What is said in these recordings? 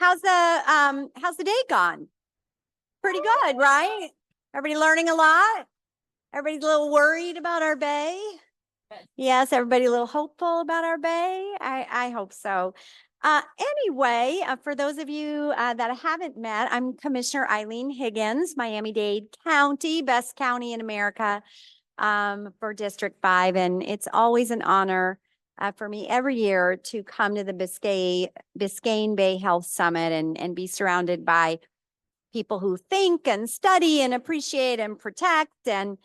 how's the day gone? Pretty good, right? Everybody learning a lot? Everybody's a little worried about our bay? Yes, everybody a little hopeful about our bay? I hope so. Anyway, for those of you that I haven't met, I'm Commissioner Eileen Higgins, Miami-Dade County, best county in America for District 5. And it's always an honor for me every year to come to the Biscayne Bay Health Summit and be surrounded by people who think and study and appreciate and protect and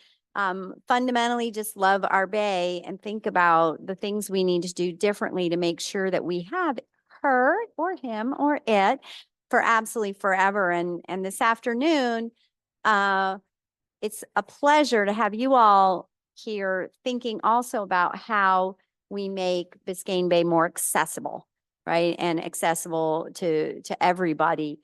fundamentally just love our bay and think about the things we need to do differently to make sure that we have her or him or it for absolutely forever. And this afternoon, it's a pleasure to have you all here thinking also about how we make Biscayne Bay more accessible, right? And accessible to everybody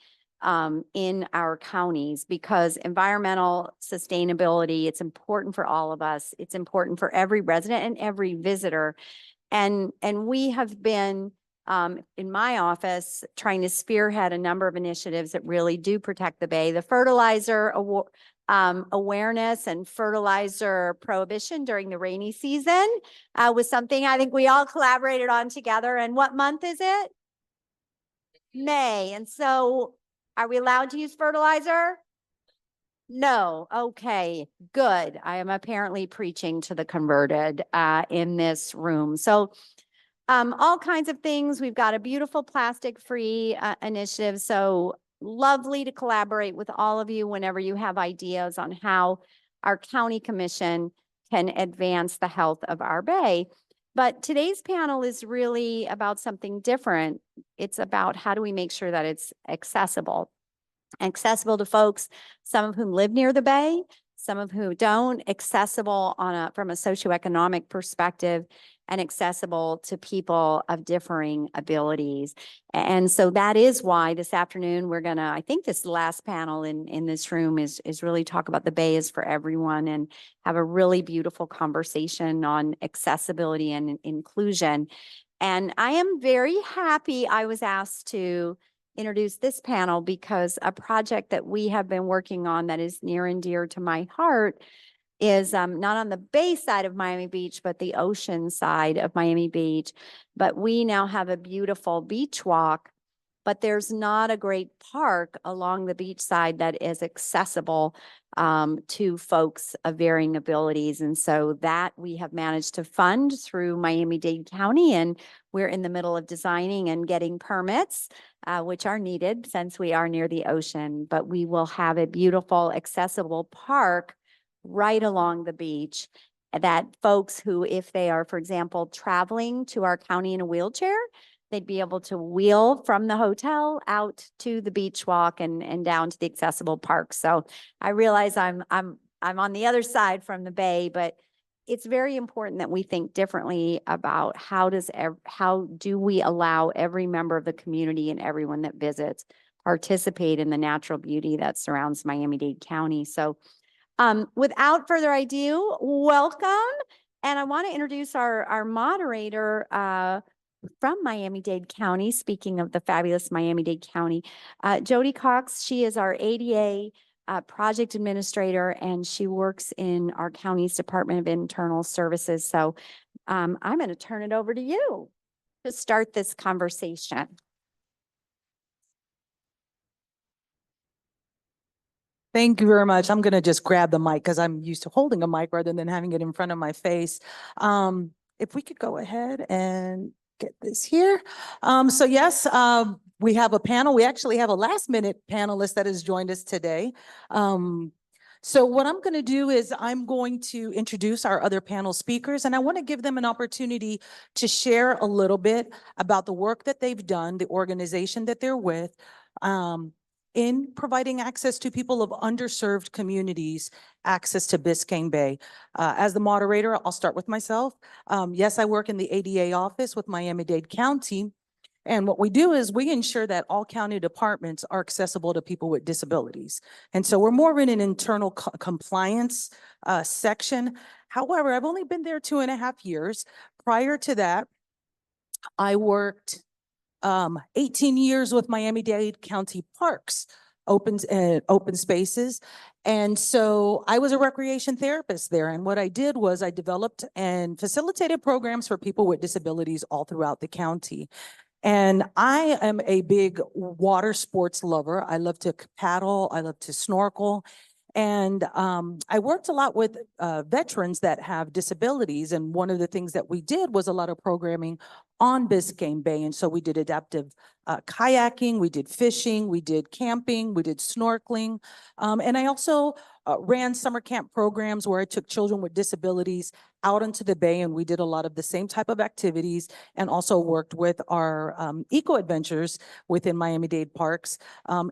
in our counties, because environmental sustainability, it's important for all of us. It's important for every resident and every visitor. And we have been in my office trying to spearhead a number of initiatives that really do protect the bay. The fertilizer awareness and fertilizer prohibition during the rainy season was something I think we all collaborated on together. And what month is it? May. And so are we allowed to use fertilizer? No. Okay, good. I am apparently preaching to the converted in this room. So all kinds of things. We've got a beautiful plastic-free initiative. So lovely to collaborate with all of you whenever you have ideas on how our county commission can advance the health of our bay. But today's panel is really about something different. It's about how do we make sure that it's accessible to folks, some of whom live near the bay, some of whom don't, accessible from a socioeconomic perspective, and accessible to people of differing abilities. And so that is why this afternoon we're gonna, I think this last panel in this room is really talk about the bay is for everyone and have a really beautiful conversation on accessibility and inclusion. And I am very happy I was asked to introduce this panel because a project that we have been working on that is near and dear to my heart is not on the bay side of Miami Beach, but the ocean side of Miami Beach. But we now have a beautiful beach walk, but there's not a great park along the beach side that is accessible to folks of varying abilities. And so that we have managed to fund through Miami-Dade County, and we're in the middle of designing and getting permits, which are needed since we are near the ocean. But we will have a beautiful, accessible park right along the beach that folks who, if they are, for example, traveling to our county in a wheelchair, they'd be able to wheel from the hotel out to the beach walk and down to the accessible park. So I realize I'm on the other side from the bay, but it's very important that we think differently about how do we allow every member of the community and everyone that visits participate in the natural beauty that surrounds Miami-Dade County. So without further ado, welcome. And I want to introduce our moderator from Miami-Dade County, speaking of the fabulous Miami-Dade County, Jody Cox. She is our ADA project administrator, and she works in our county's Department of Internal Services. So I'm going to turn it over to you to start this conversation. Thank you very much. I'm going to just grab the mic because I'm used to holding a mic rather than having it in front of my face. If we could go ahead and get this here. So yes, we have a panel. We actually have a last minute panelist that has joined us today. So what I'm going to do is I'm going to introduce our other panel speakers, and I want to give them an opportunity to share a little bit about the work that they've done, the organization that they're with, in providing access to people of underserved communities, access to Biscayne Bay. As the moderator, I'll start with myself. Yes, I work in the ADA office with Miami-Dade County. And what we do is we ensure that all county departments are accessible to people with disabilities. And so we're more in an internal compliance section. However, I've only been there 2.5 years. Prior to that, I worked 18 years with Miami-Dade County Parks, open spaces. And so I was a recreation therapist there. And what I did was I developed and facilitated programs for people with disabilities all throughout the county. And I am a big water sports lover. I love to paddle. I love to snorkel. And I worked a lot with veterans that have disabilities. And one of the things that we did was a lot of programming on Biscayne Bay. And so we did adaptive kayaking, we did fishing, we did camping, we did snorkeling. And I also ran summer camp programs where I took children with disabilities out into the bay, and we did a lot of the same type of activities, and also worked with our eco adventures within Miami-Dade Parks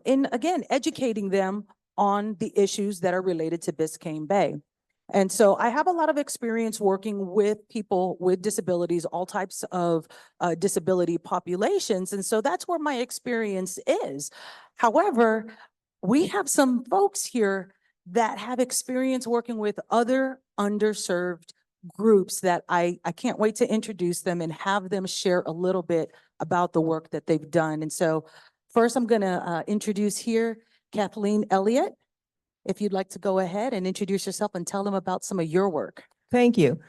in, again, educating them on the issues that are related to Biscayne Bay. And so I have a lot of experience working with people with disabilities, all types of disability populations. And so that's where my experience is. However, we have some folks here that have experience working with other underserved groups that I can't wait to introduce them and have them share a little bit about the work that they've done. And so first I'm going to introduce here Kathleen Elliott. If you'd like to go ahead and introduce yourself and tell them about some of your work. Thank you.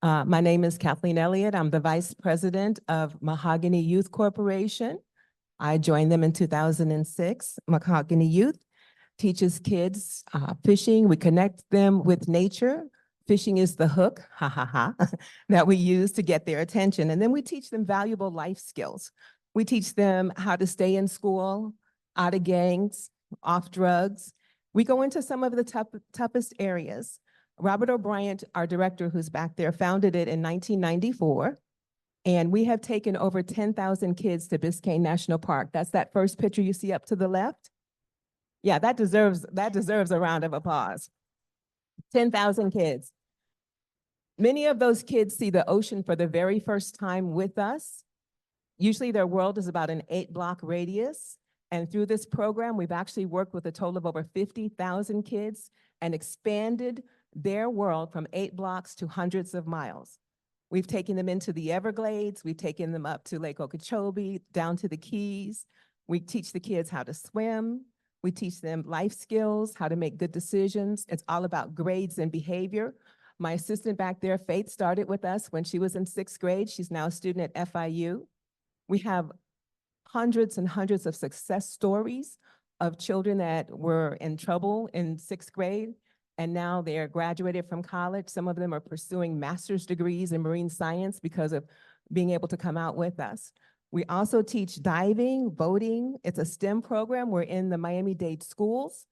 My name is Kathleen Elliott. I'm the Vice President of Mahogany Youth Corporation. I joined them in 2006. Mahogany Youth teaches kids fishing. We connect them with nature. Fishing is the hook, ha ha ha, that we use to get their attention. And then we teach them valuable life skills. We teach them how to stay in school, out of gangs, off drugs. We go into some of the toughest areas. Robert O'Brien, our director who's back there, founded it in 1994. And we have taken over 10,000 kids to Biscayne National Park. That's that first picture you see up to the left. Yeah, that deserves a round of applause. 10,000 kids. Many of those kids see the ocean for the very first time with us. Usually their world is about an 8-block radius. And through this program, we've actually worked with a total of over 50,000 kids and expanded their world from 8 blocks to hundreds of miles. We've taken them into the Everglades. We've taken them up to Lake Okeechobee, down to the Keys. We teach the kids how to swim. We teach them life skills, how to make good decisions. It's all about grades and behavior. My assistant back there, Faith, started with us when she was in 6th grade. She's now a student at FIU. We have hundreds and hundreds of success stories of children that were in trouble in 6th grade, and now they're graduated from college. Some of them are pursuing master's degrees in marine science because of being able to come out with us. We also teach diving, boating. It's a STEM program. We're in the Miami-Dade schools.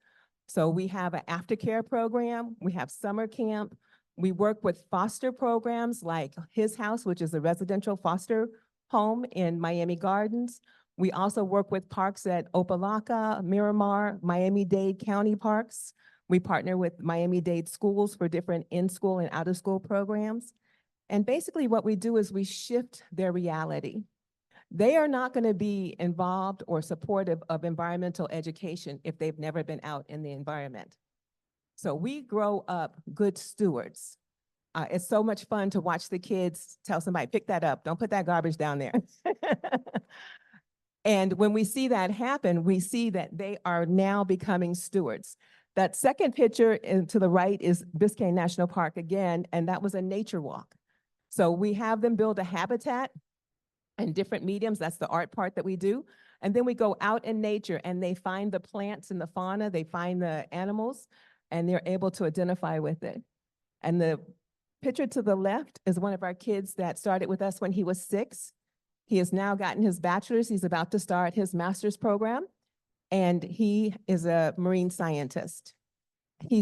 So we have an aftercare program. We have summer camp. We work with foster programs like His House, which is a residential foster home in Miami Gardens. We also work with parks at Opelika, Miramar, Miami-Dade County Parks. We partner with Miami-Dade schools for different in-school and out-of-school programs. And basically what we do is we shift their reality. They are not going to be involved or supportive of environmental education if they've never been out in the environment. So we grow up good stewards. It's so much fun to watch the kids tell somebody, pick that up, don't put that garbage down there. And when we see that happen, we see that they are now becoming stewards. That second picture to the right is Biscayne National Park again, and that was a nature walk. So we have them build a habitat in different mediums. That's the art part that we do. And then we go out in nature and they find the plants and the fauna, they find the animals, and they're able to identify with it. And the picture to the left is one of our kids that started with us when he was 6. He has now gotten his bachelor's. He's about to start his master's program, and he is a marine scientist. He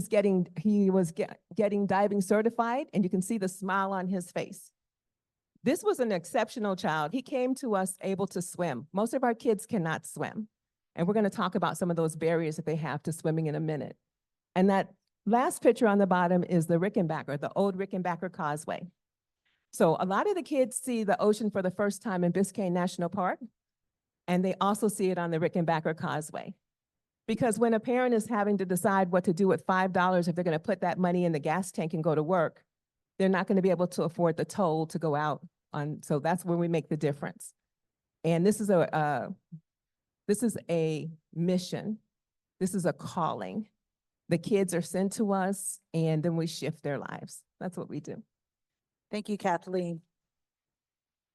was getting diving certified, and you can see the smile on his face. This was an exceptional child. He came to us able to swim. Most of our kids cannot swim, and we're going to talk about some of those barriers that they have to swimming in a minute. And that last picture on the bottom is the Rickenbacker, the old Rickenbacker Causeway. So a lot of the kids see the ocean for the first time in Biscayne National Park, and they also see it on the Rickenbacker Causeway. Because when a parent is having to decide what to do with $5 if they're going to put that money in the gas tank and go to work, they're not going to be able to afford the toll to go out on. So that's where we make the difference. And this is a mission. This is a calling. The kids are sent to us, and then we shift their lives. That's what we do. Thank you, Kathleen.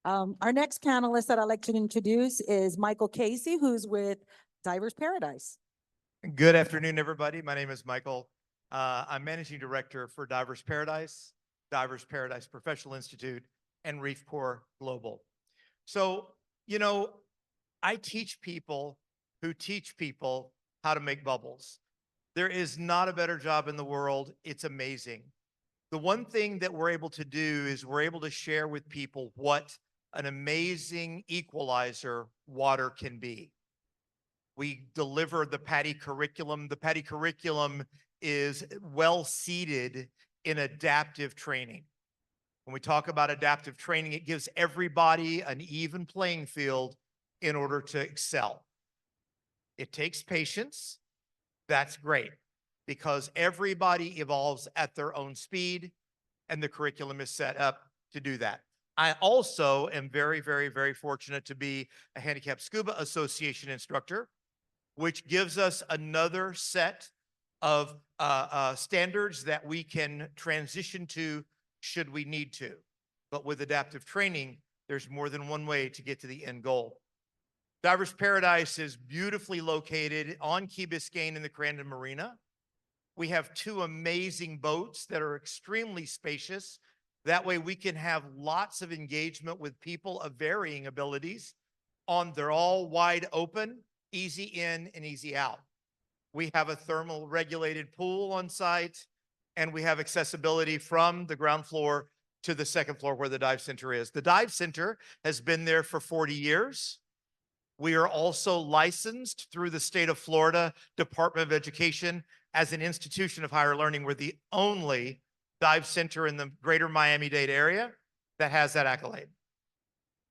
Our next panelist that I'd like to introduce is Michael Casey, who's with Divers Paradise. Good afternoon, everybody. My name is Michael. I'm Managing Director for Divers Paradise Professional Institute, and Reef Corps Global. So, you know, I teach people who teach people how to make bubbles. There is not a better job in the world. It's amazing. The one thing that we're able to do is we're able to share with people what an amazing equalizer water can be. We deliver the PADI curriculum. The PADI curriculum is well seated in adaptive training. When we talk about adaptive training, it gives everybody an even playing field in order to excel. It takes patience. That's great because everybody evolves at their own speed and the curriculum is set up to do that. I also am very, very, very fortunate to be a Handicapped Scuba Association instructor, which gives us another set of standards that we can transition to should we need to. But with adaptive training, there's more than one way to get to the end goal. Divers Paradise is beautifully located on Key Biscayne in the Crandon Marina. We have two amazing boats that are extremely spacious. That way we can have lots of engagement with people of varying abilities. They're all wide open, easy in and easy out. We have a thermal regulated pool on site, and we have accessibility from the ground floor to the second floor where the dive center is. The dive center has been there for 40 years. We are also licensed through the state of Florida Department of Education as an institution of higher learning. We're the only dive center in the greater Miami-Dade area that has that accolade.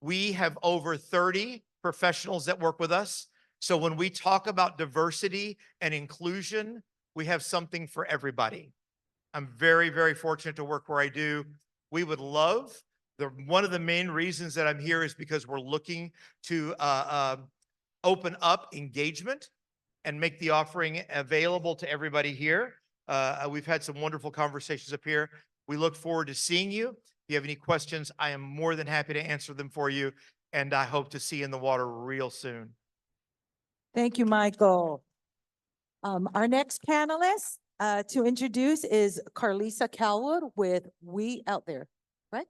We have over 30 professionals that work with us. So when we talk about diversity and inclusion, we have something for everybody. I'm very, very fortunate to work where I do. We would love, one of the main reasons that I'm here is because we're looking to open up engagement and make the offering available to everybody here. We've had some wonderful conversations up here. We look forward to seeing you. If you have any questions, I am more than happy to answer them for you. And I hope to see you in the water real soon. Thank you, Michael. Our next panelist to introduce is Carlisa Calwood with We Out There, right?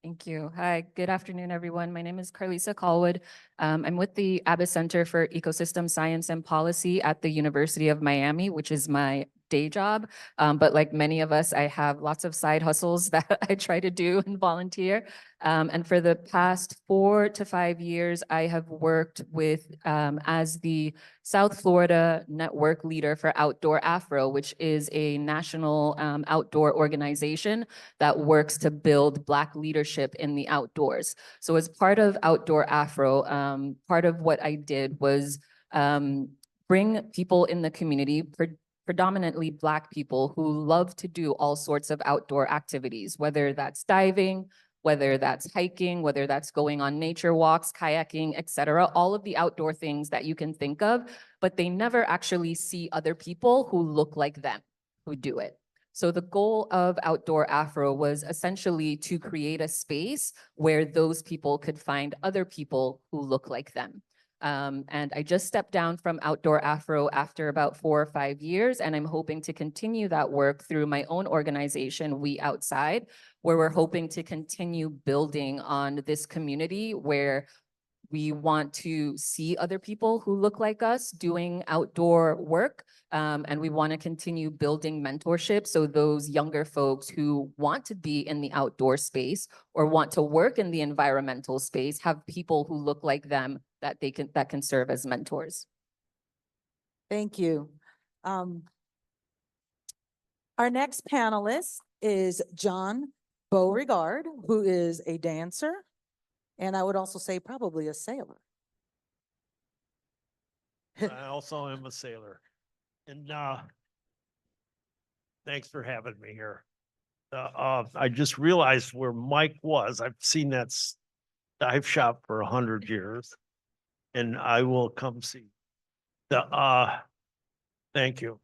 Thank you. Hi, good afternoon, everyone. My name is Carlisa Calwood. I'm with the Abbott Center for Ecosystem Science and Policy at the University of Miami, which is my day job. But like many of us, I have lots of side hustles that I try to do and volunteer. And for the past 4 to 5 years, I have worked with as the South Florida network leader for Outdoor Afro, which is a national outdoor organization that works to build Black leadership in the outdoors. So as part of Outdoor Afro, part of what I did was bring people in the community, predominantly Black people who love to do all sorts of outdoor activities, whether that's diving, whether that's hiking, whether that's going on nature walks, kayaking, et cetera, all of the outdoor things that you can think of, but they never actually see other people who look like them who do it. So the goal of Outdoor Afro was essentially to create a space where those people could find other people who look like them. And I just stepped down from Outdoor Afro after about 4 or 5 years, and I'm hoping to continue that work through my own organization, We Outside, where we're hoping to continue building on this community where we want to see other people who look like us doing outdoor work. And we want to continue building mentorship. So those younger folks who want to be in the outdoor space or want to work in the environmental space have people who look like them that can serve as mentors. Thank you. Our next panelist is John Beauregard, who is a dancer, and I would also say probably a sailor. I also am a sailor. And thanks for having me here. I just realized where Mike was. I've seen that dive shop for 100 years. And I will come see. Thank you.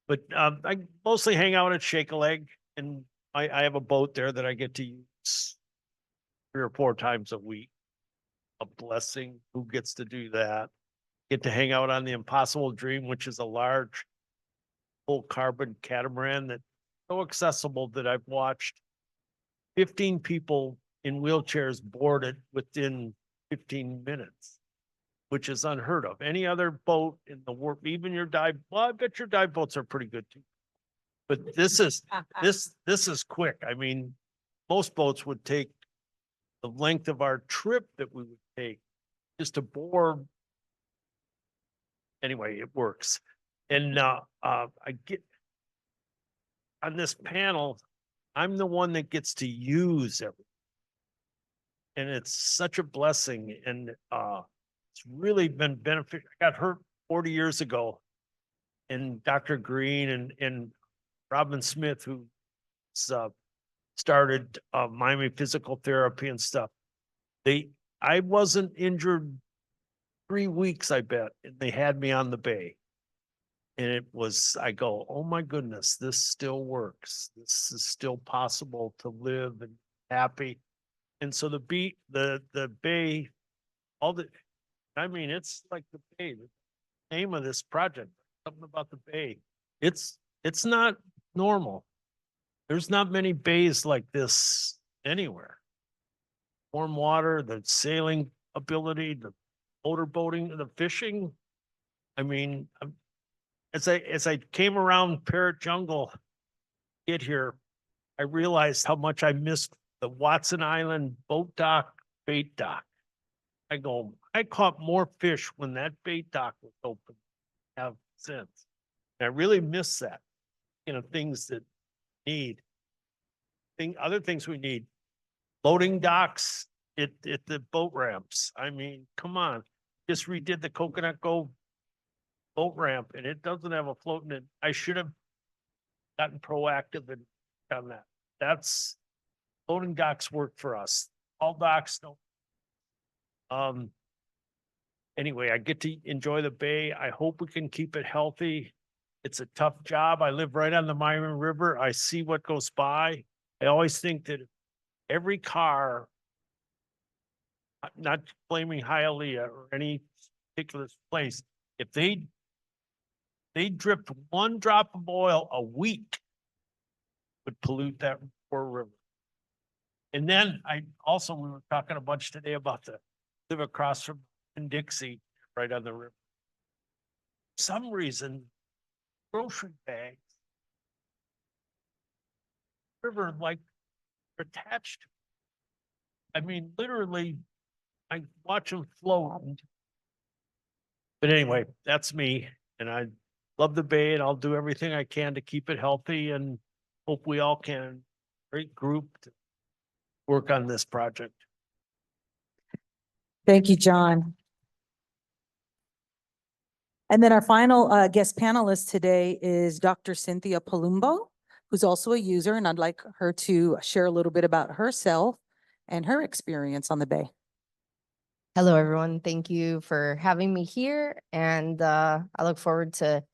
But I mostly hang out at Shake a Leg, and I have a boat there that I get to use 3 or 4 times a week. A blessing. Who gets to do that? Get to hang out on the Impossible Dream, which is a large full carbon catamaran that's so accessible that I've watched 15 people in wheelchairs board it within 15 minutes, which is unheard of. Any other boat in the world, even your dive, well, I bet your dive boats are pretty good too. But this is quick. I mean, most boats would take the length of our trip that we would take just to board. Anyway, it works. And I get on this panel, I'm the one that gets to use everything. And it's such a blessing, and it's really been beneficial. I got hurt 40 years ago, and Dr. Green and Robin Smith, who started Miami Physical Therapy and stuff. I wasn't injured 3 weeks, I bet, and they had me on the bay. And I go, oh my goodness, this still works. This is still possible to live and happy. And so the bay, it's like the bay, the name of this project, something about the bay. It's not normal. There's not many bays like this anywhere. Warm water, the sailing ability, the motor boating, the fishing. I mean, as I came around Parrot Jungle, get here, I realized how much I missed the Watson Island boat dock, bait dock. I caught more fish when that bait dock was open have since. And I really miss that. Things that need. Other things we need. Loading docks at the boat ramps. I mean, come on. Just redid the Coconut Cove boat ramp, and it doesn't have a float in it. I should have gotten proactive and done that. That's loading docks work for us. All docks don't. Anyway, I get to enjoy the bay. I hope we can keep it healthy. It's a tough job. I live right on the Miami River. I see what goes by. I always think that every car, not blaming Hialeah or any particular place, if they dripped 1 drop of oil a week, would pollute that poor river. And then we were talking a bunch today about live across from Dixie, right on the river. For some reason, grocery bags, river, like, attached. I mean, literally, I watch them float. But anyway, that's me, and I love the bay, and I'll do everything I can to keep it healthy, and hope we all can. Great group to work on this project. Thank you, John. And then our final guest panelist today is Dr. Cynthia Palumbo, who's also a user, and I'd like her to share a little bit about herself and her experience on the bay. Hello, everyone. Thank you for having me here, and I look forward to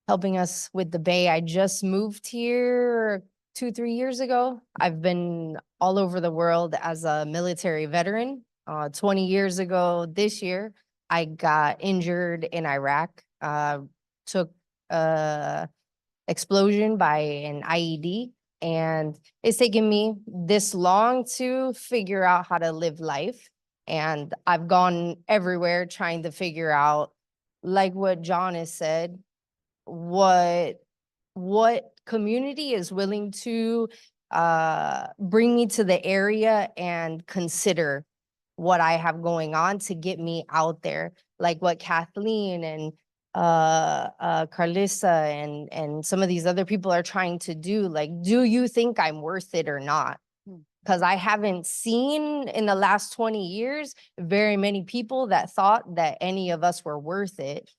helping us with the bay. I just moved here 2-3 years ago. I've been all over the world as a military veteran. 20 years ago this year, I got injured in Iraq, took explosion by an IED, and it's taken me this long to figure out how to live life. And I've gone everywhere trying to figure out, like what John has said, what community is willing to bring me to the area and consider what I have going on to get me out there, like what Kathleen and Carlissa and some of these other people are trying to do. Like, do you think I'm worth it or not? Because I haven't seen in the last 20 years very many people that thought that any of us were worth it.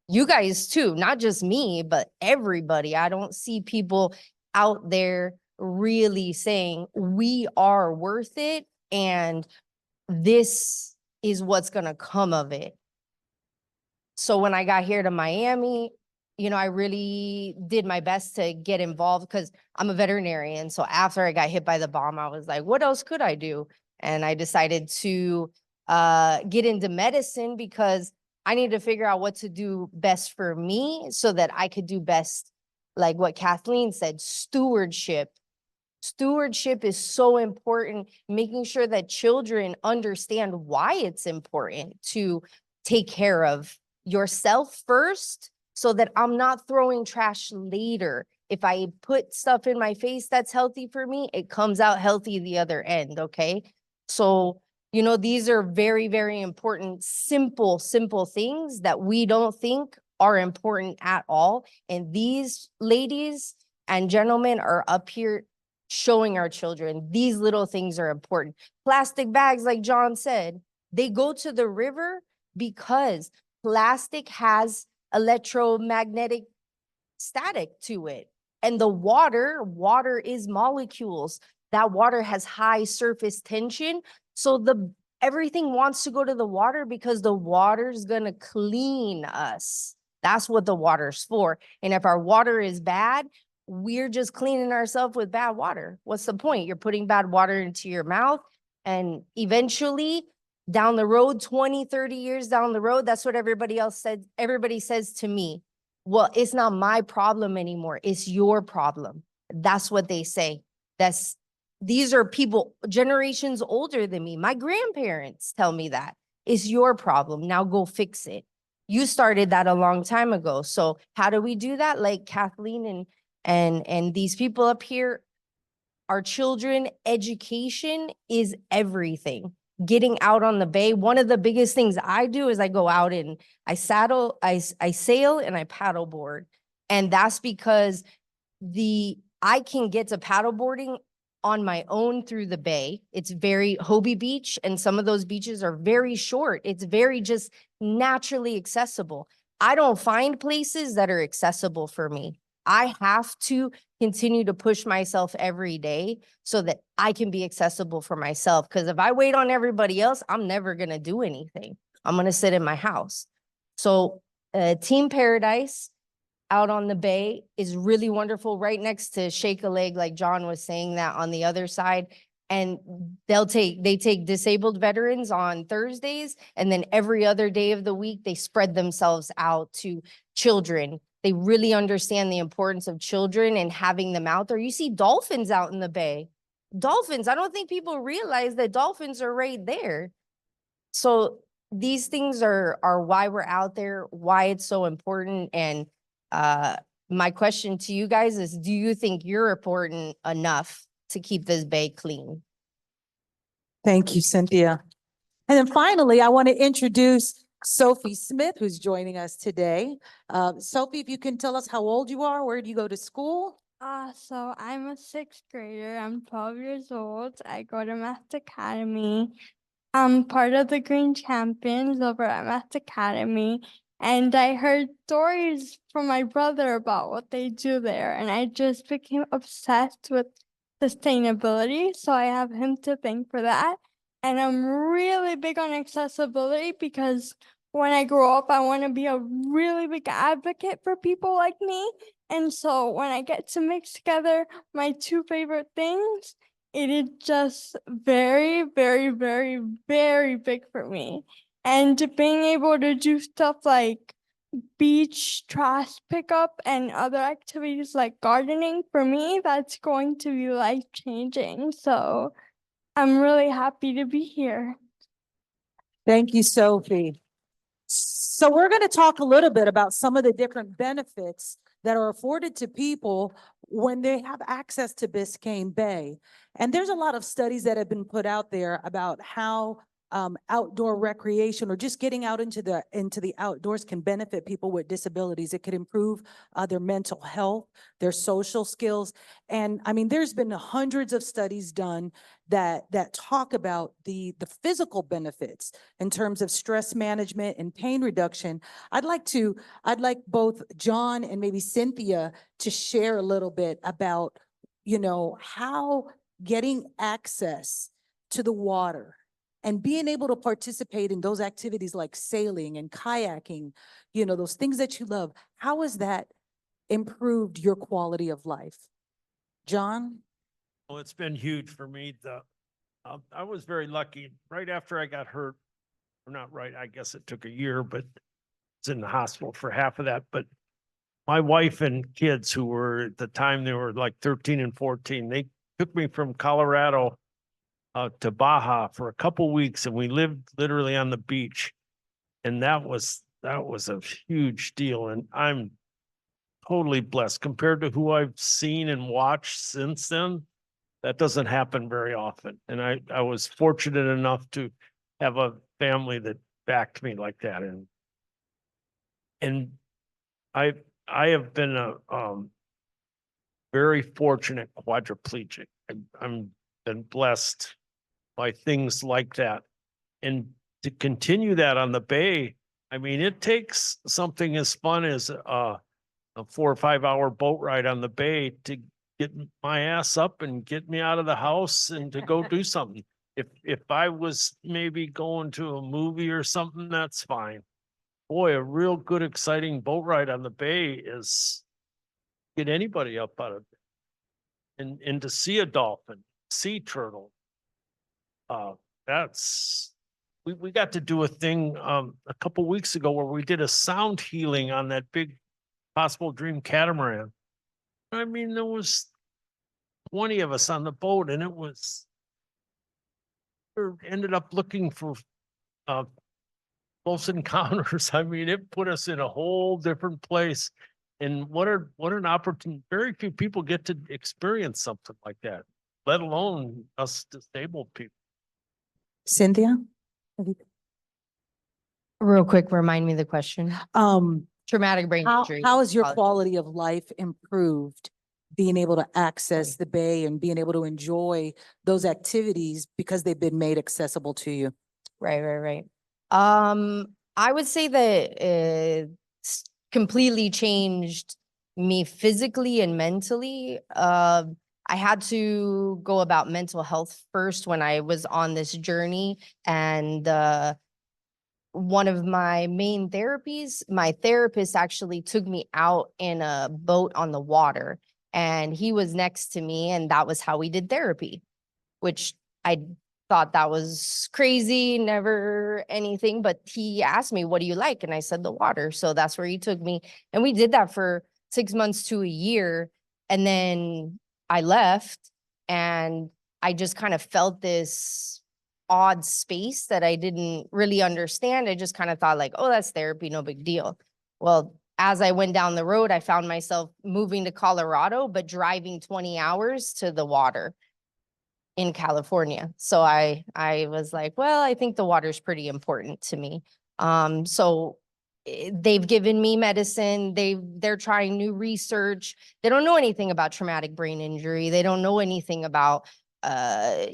You guys too, not just me, but everybody. I don't see people out there really saying we are worth it, and this is what's gonna come of it. So when I got here to Miami, you know, I really did my best to get involved because I'm a veterinarian. So after I got hit by the bomb, I was like, what else could I do? And I decided to get into medicine because I needed to figure out what to do best for me so that I could do best, like what Kathleen said, stewardship. Stewardship is so important, making sure that children understand why it's important to take care of yourself first so that I'm not throwing trash later. If I put stuff in my face that's healthy for me, it comes out healthy the other end, okay? So, you know, these are very, very important, simple things that we don't think are important at all. And these ladies and gentlemen are up here showing our children these little things are important. Plastic bags, like John said, they go to the river because plastic has electromagnetic static to it. And the water is molecules. That water has high surface tension. So everything wants to go to the water because the water's gonna clean us. That's what the water's for. And if our water is bad, we're just cleaning ourselves with bad water. What's the point? You're putting bad water into your mouth, and eventually down the road, 20, 30 years down the road, that's what everybody else said. Everybody says to me, well, it's not my problem anymore. It's your problem. That's what they say. These are people generations older than me. My grandparents tell me that. It's your problem. Now go fix it. You started that a long time ago. So how do we do that? Like Kathleen and these people up here, our children, education is everything. Getting out on the bay. One of the biggest things I do is I go out and I sail and I paddleboard. And that's because I can get to paddleboarding on my own through the bay. It's very Hobie Beach, and some of those beaches are very short. It's very just naturally accessible. I don't find places that are accessible for me. I have to continue to push myself every day so that I can be accessible for myself. Because if I wait on everybody else, I'm never going to do anything. I'm going to sit in my house. So Team Paradise out on the bay is really wonderful, right next to Shake a Leg, like John was saying, that on the other side. And they take disabled veterans on Thursdays, and then every other day of the week, they spread themselves out to children. They really understand the importance of children and having them out there. You see dolphins out in the bay. Dolphins, I don't think people realize that dolphins are right there. So these things are why we're out there, why it's so important. And my question to you guys is, do you think you're important enough to keep this bay clean? Thank you, Cynthia. And then finally, I want to introduce Sophie Smith, who's joining us today. Sophie, if you can tell us how old you are, where do you go to school? So I'm a sixth grader. I'm 12 years old. I go to Math Academy. I'm part of the Green Champions over at Math Academy. And I heard stories from my brother about what they do there. And I just became obsessed with sustainability. So I have him to thank for that. And I'm really big on accessibility because when I grow up, I want to be a really big advocate for people like me. And so when I get to mix together my two favorite things, it is just very, very, very, very big for me. And being able to do stuff like beach trash pickup and other activities like gardening, for me, that's going to be life-changing. So I'm really happy to be here. Thank you, Sophie. So we're going to talk a little bit about some of the different benefits that are afforded to people when they have access to Biscayne Bay. And there's a lot of studies that have been put out there about how outdoor recreation or just getting out into the outdoors can benefit people with disabilities. It could improve their mental health, their social skills. And I mean, there's been hundreds of studies done that talk about the physical benefits in terms of stress management and pain reduction. I'd like both John and maybe Cynthia to share a little bit about, how getting access to the water And being able to participate in those activities like sailing and kayaking, you know, those things that you love, how has that improved your quality of life? John? Well, it's been huge for me. I was very lucky. Right after I got hurt, or not right, I guess it took a year, but it's in the hospital for half of that. But my wife and kids, who were at the time, they were like 13 and 14, they took me from Colorado to Baja for a couple weeks, and we lived literally on the beach. And that was a huge deal. And I'm totally blessed compared to who I've seen and watched since then. That doesn't happen very often. And I was fortunate enough to have a family that backed me like that. And I have been a very fortunate quadriplegic. I'm been blessed by things like that. And to continue that on the Bay, I mean, it takes something as fun as a 4 or 5 hour boat ride on the Bay to get my ass up and get me out of the house and to go do something. If I was maybe going to a movie or something, that's fine. Boy, a real good, exciting boat ride on the Bay is get anybody up out of it. And to see a dolphin, sea turtle, that's we got to do a thing a couple weeks ago where we did a sound healing on that big Possible Dream catamaran. I mean, there was 20 of us on the boat, and it was, we ended up looking for close encounters. I mean, it put us in a whole different place. And what an opportunity. Very few people get to experience something like that, let alone us disabled people. Cynthia? Real quick, remind me the question. Traumatic brain How injury. has your Quality. quality of life improved being able to access the Bay and being able to enjoy those activities because they've been made accessible to you? Right. I would say that it's completely changed me physically and mentally. I had to go about mental health first when I was on this journey, and one of my main therapies, my therapist actually took me out in a boat on the water, and he was next to me, and that was how we did therapy, which I thought that was crazy, never anything, but he asked me, what do you like? And I said, the water. So that's where he took me. And we did that for 6 months to a year. And then I left, and I just kind of felt this odd space that I didn't really understand. I just kind of thought like, oh, that's therapy, no big deal. Well, as I went down the road, I found myself moving to Colorado, but driving 20 hours to the water in California. So I was like, well, I think the water's pretty important to me. So they've given me medicine. They're trying new research. They don't know anything about traumatic brain injury. They don't know anything about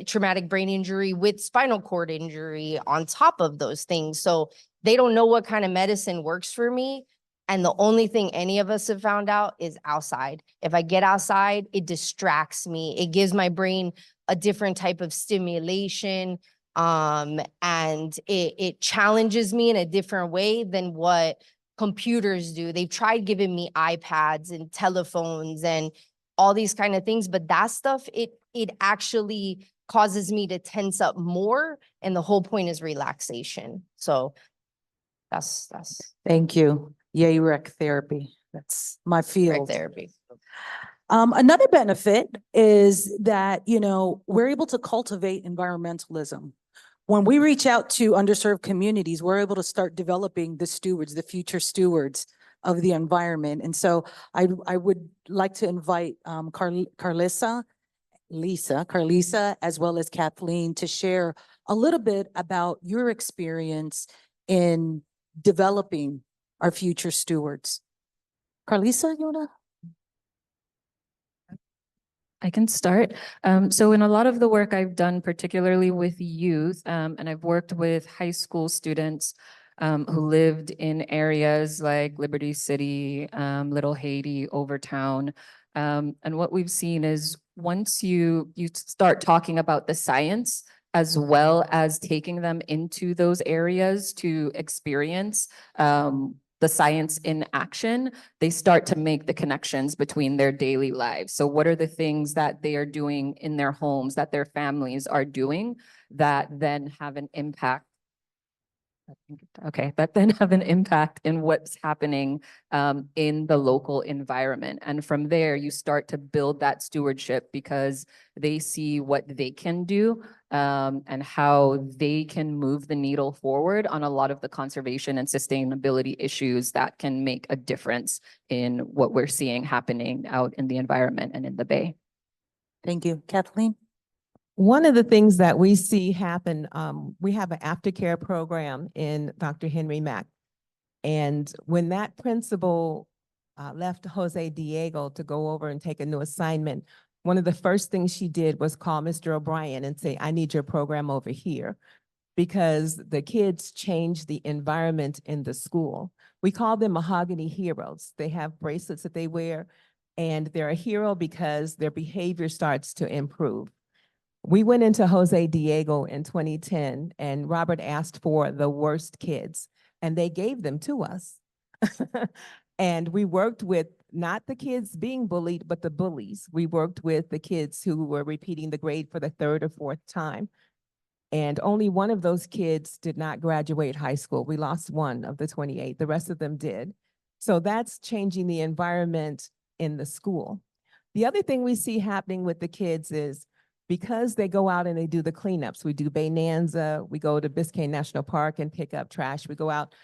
traumatic brain injury with spinal cord injury on top of those things. So they don't know what kind of medicine works for me. And the only thing any of us have found out is outside. If I get outside, it distracts me. It gives my brain a different type of stimulation. And it challenges me in a different way than what computers do. They've tried giving me iPads and telephones and all these kind of things, but that stuff, it actually causes me to tense up more. And the whole point is relaxation. So that's Thank you. Yay, rec therapy. That's my rec field. therapy. Another benefit is that, you know, we're able to cultivate environmentalism. When we reach out to underserved communities, we're able to start developing the stewards, the future stewards of the environment. And so I would like to invite Carlisa, as well as Kathleen, to share a little bit about your experience in developing our future stewards. Carlisa, you wanna? I can start. So in a lot of the work I've done, particularly with youth, and I've worked with high school students who lived in areas like Liberty City, Little Haiti, Overtown. And what we've seen is once you start talking about the science as well as taking them into those areas to experience the science in action, they start to make the connections between their daily lives. So what are the things that they are doing in their homes, that their families are doing, that then have an impact? Okay, that then have an impact in what's happening in the local environment. And from there, you start to build that stewardship because they see what they can do and how they can move the needle forward on a lot of the conservation and sustainability issues that can make a difference in what we're seeing happening out in the environment and in the Bay. Thank you. Kathleen? One of the things that we see happen, we have an aftercare program in Dr. Henry Mack. And when that principal left Jose Diego to go over and take a new assignment, one of the first things she did was call Mr. O'Brien and say, I need your program over here, because the kids change the environment in the school. We call them mahogany heroes. They have bracelets that they wear, and they're a hero because their behavior starts to improve. We went into Jose Diego in 2010, and Robert asked for the worst kids, and they gave them to us. And we worked with not the kids being bullied, but the bullies. We worked with the kids who were repeating the grade for the third or fourth time. And only one of those kids did not graduate high school. We lost one of the 28. The rest of them did. So that's changing the environment in the school. The other thing we see happening with the kids is, because they go out and they do the cleanups, we do Bonanza, we go to Biscayne National Park and pick up trash, we go out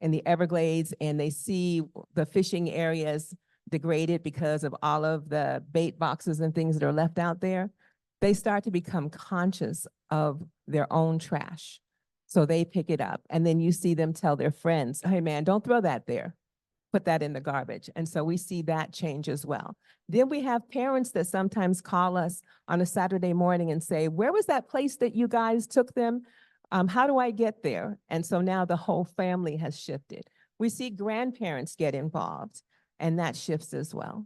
in the Everglades and they see the fishing areas degraded because of all of the bait boxes and things that are left out there, they start to become conscious of their own trash. So they pick it up, and then you see them tell their friends, hey man, don't throw that there. Put that in the garbage. And so we see that change as well. Then we have parents that sometimes call us on a Saturday morning and say, where was that place that you guys took them? How do I get there? And so now the whole family has shifted. We see grandparents get involved, and that shifts as well.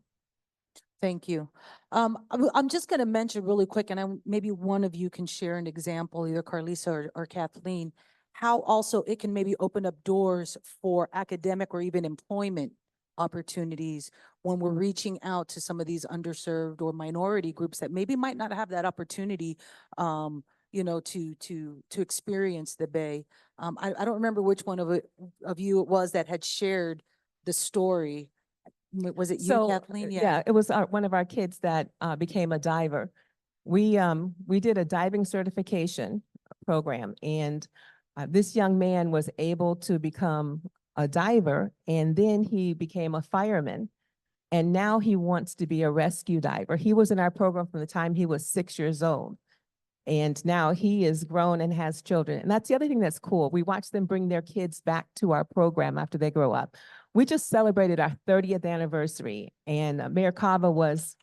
Thank you. I'm just going to mention really quick, and maybe one of you can share an example, either Carlisa or Kathleen, how also it can maybe open up doors for academic or even employment opportunities when we're reaching out to some of these underserved or minority groups that maybe might not have that opportunity, you know, to experience the Bay. I don't remember which one of you it was that had shared the story. Was it you, Kathleen? Yeah, it was one of our kids that became a diver. We did a diving certification program, and this young man was able to become a diver, and then he became a fireman, and now he wants to be a rescue diver. He was in our program from the time he was 6 years old, and now he is grown and has children. And that's the other thing that's cool. We watch them bring their kids back to our program after they grow up. We just celebrated our 30th anniversary, and Mayor Cava was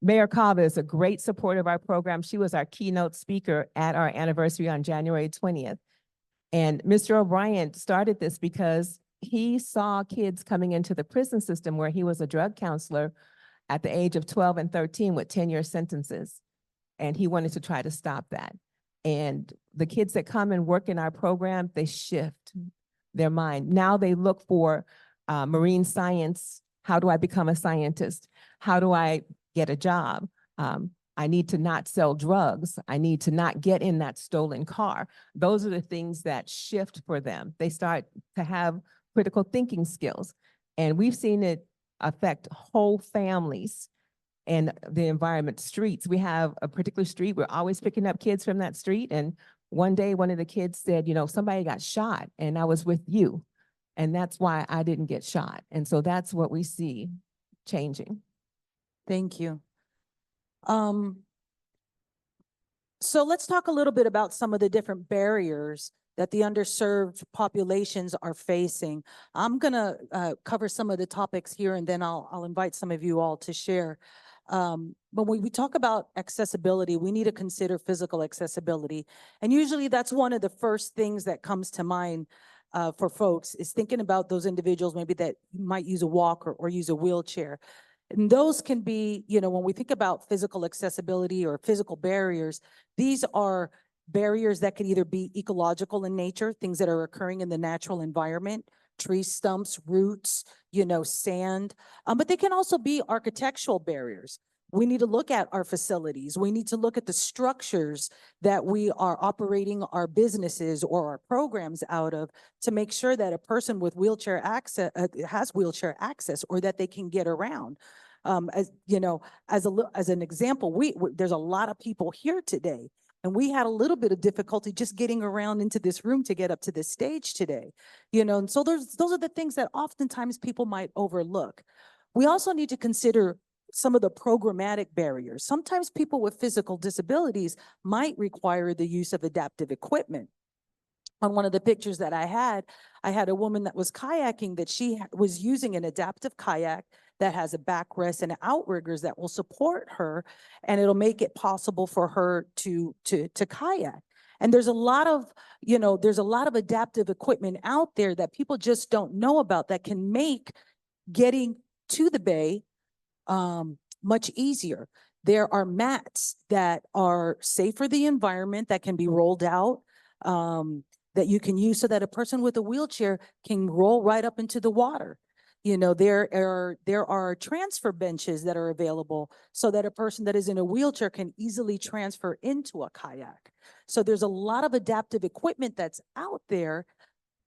Mayor Cava is a great supporter of our program. She was our keynote speaker at our anniversary on January 20th. And Mr. O'Brien started this because he saw kids coming into the prison system where he was a drug counselor at the age of 12 and 13 with 10-year sentences. And he wanted to try to stop that. And the kids that come and work in our program, they shift their mind. Now they look for marine science. How do I become a scientist? How do I get a job? I need to not sell drugs. I need to not get in that stolen car. Those are the things that shift for them. They start to have critical thinking skills. And we've seen it affect whole families and the environment. Streets, we have a particular street, we're always picking up kids from that street. And one day, one of the kids said, you know, somebody got shot and I was with you. And that's why I didn't get shot. And so that's what we see changing. Thank you. So let's talk a little bit about some of the different barriers that the underserved populations are facing. I'm gonna cover some of the topics here, and then I'll invite some of you all to share. But when we talk about accessibility, we need to consider physical accessibility. And usually that's one of the first things that comes to mind for folks, is thinking about those individuals maybe that might use a walker or use a wheelchair. And those can be, when we think about physical accessibility or physical barriers, these are barriers that could either be ecological in nature, things that are occurring in the natural environment, tree stumps, roots, sand, but they can also be architectural barriers. We need to look at our facilities. We need to look at the structures that we are operating our businesses or our programs out of to make sure that a person with wheelchair access has wheelchair access, or that they can get around. As an example, there's a lot of people here today, and we had a little bit of difficulty just getting around into this room to get up to this stage today. And so those are the things that oftentimes people might overlook. We also need to consider some of the programmatic barriers. Sometimes people with physical disabilities might require the use of adaptive equipment. On one of the pictures that I had a woman that was kayaking that she was using an adaptive kayak that has a backrest and outriggers that will support her, and it'll make it possible for her to kayak. And there's a lot of adaptive equipment out there that people just don't know about that can make getting to the bay much easier. There are mats that are safe for the environment that can be rolled out, that you can use so that a person with a wheelchair can roll right up into the water. There are transfer benches that are available so that a person that is in a wheelchair can easily transfer into a kayak. So there's a lot of adaptive equipment that's out there,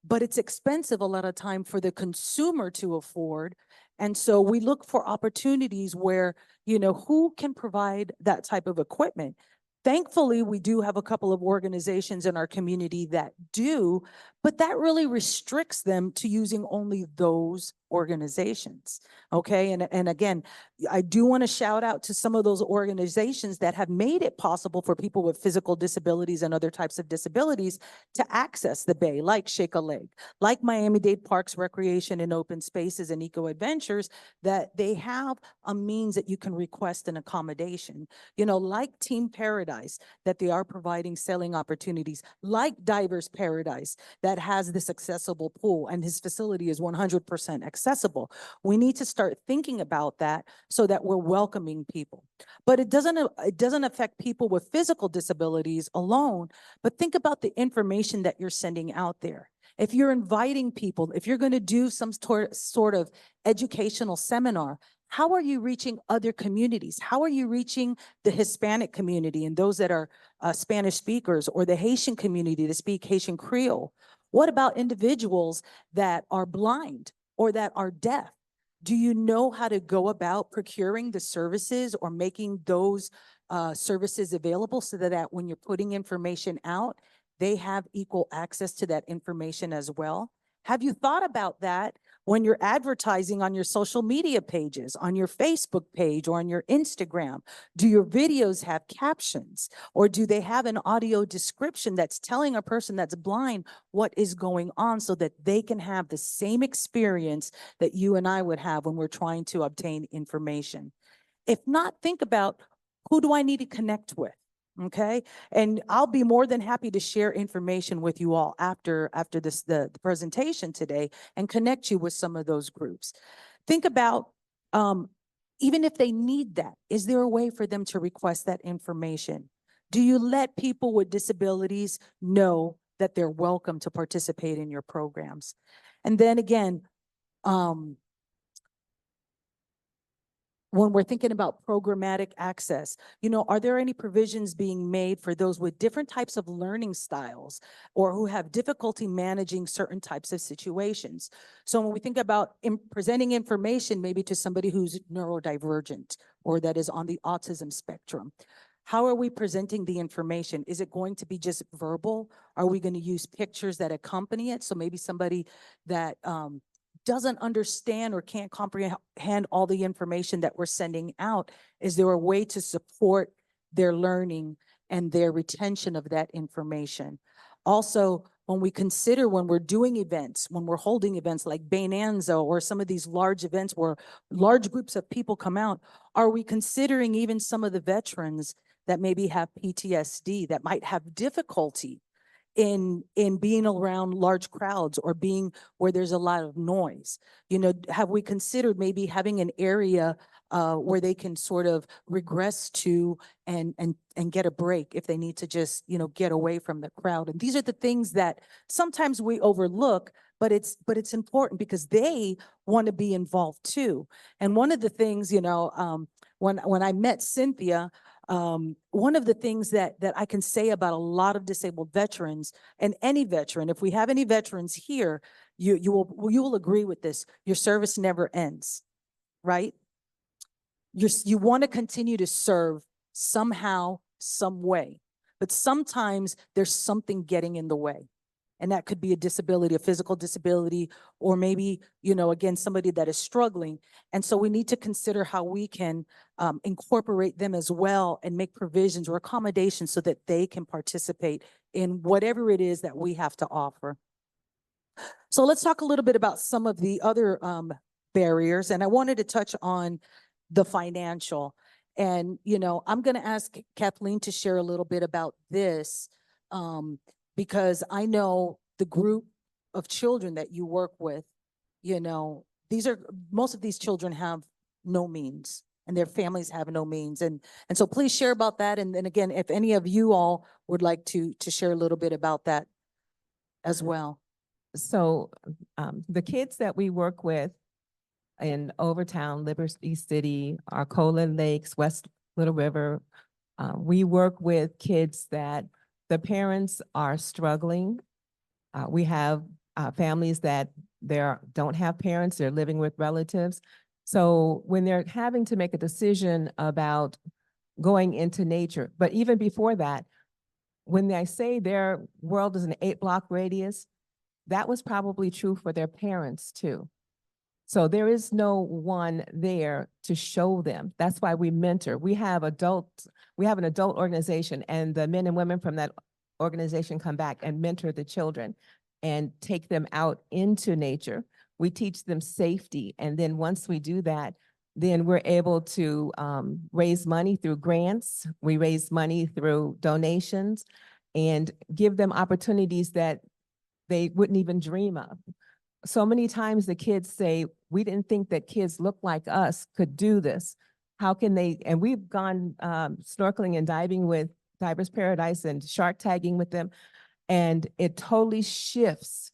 but it's expensive a lot of time for the consumer to afford. And so we look for opportunities where, who can provide that type of equipment. Thankfully, we do have a couple of organizations in our community that do, but that really restricts them to using only those organizations. Okay. And again, I do want to shout out to some of those organizations that have made it possible for people with physical disabilities and other types of disabilities to access the Bay, like Shake a Leg, like Miami-Dade Parks Recreation and Open Spaces and Eco Adventures, that they have a means that you can request an accommodation, like Team Paradise, that they are providing sailing opportunities, like Divers Paradise, that has this accessible pool and his facility is 100% accessible. We need to start thinking about that so that we're welcoming people. But it doesn't affect people with physical disabilities alone, but think about the information that you're sending out there. If you're inviting people, if you're going to do some sort of educational seminar, how are you reaching other communities? How are you reaching the Hispanic community and those that are Spanish speakers, or the Haitian community that speak Haitian Creole? What about individuals that are blind or that are deaf? Do you know how to go about procuring the services or making those services available so that when you're putting information out, they have equal access to that information as well? Have you thought about that when you're advertising on your social media pages, on your Facebook page or on your Instagram? Do your videos have captions, or do they have an audio description that's telling a person that's blind what is going on so that they can have the same experience that you and I would have when we're trying to obtain information? If not, think about, who do I need to connect with? Okay. And I'll be more than happy to share information with you all after the presentation today and connect you with some of those groups. Think about, even if they need that, is there a way for them to request that information? Do you let people with disabilities know that they're welcome to participate in your programs? And then again, when we're thinking about programmatic access, are there any provisions being made for those with different types of learning styles or who have difficulty managing certain types of situations? So when we think about presenting information maybe to somebody who's neurodivergent or that is on the autism spectrum, how are we presenting the information? Is it going to be just verbal? Are we going to use pictures that accompany it? So maybe somebody that doesn't understand or can't comprehend all the information that we're sending out, is there a way to support their learning and their retention of that information? Also, when we're doing events, when we're holding events like Bonanza or some of these large events where large groups of people come out, are we considering even some of the veterans that maybe have PTSD, that might have difficulty in being around large crowds or being where there's a lot of noise? You know, have we considered maybe having an area where they can sort of regress to and get a break if they need to just, you know, get away from the crowd? And these are the things that sometimes we overlook, but it's important because they want to be involved too. And one of the things, you know, when I met Cynthia, one of the things that I can say about a lot of disabled veterans and any veteran, if we have any veterans here, you will agree with this. Your service never ends, right? You want to continue to serve somehow, some way, but sometimes there's something getting in the way. And that could be a disability, a physical disability, or maybe, you know, again, somebody that is struggling. And so we need to consider how we can incorporate them as well and make provisions or accommodations so that they can participate in whatever it is that we have to offer. So let's talk a little bit about some of the other barriers. And I wanted to touch on the financial. And, you know, I'm going to ask Kathleen to share a little bit about this. Because I know the group of children that you work with, you know, most of these children have no means and their families have no means. And so please share about that. And then again, if any of you all would like to share a little bit about that as well. So the kids that we work with in Overtown, Liberty City, Arcola Lakes, West Little River, we work with kids that the parents are struggling. We have families that don't have parents, they're living with relatives. So when they're having to make a decision about going into nature, but even before that, when I say their world is an 8-block radius, that was probably true for their parents too. So there is no one there to show them. That's why we mentor. We have an adult organization, and the men and women from that organization come back and mentor the children and take them out into nature. We teach them safety. And then once we do that, then we're able to raise money through grants. We raise money through donations and give them opportunities that they wouldn't even dream of. So many times the kids say, we didn't think that kids look like us could do this. How can they? And we've gone snorkeling and diving with Divers Paradise and shark tagging with them. And it totally shifts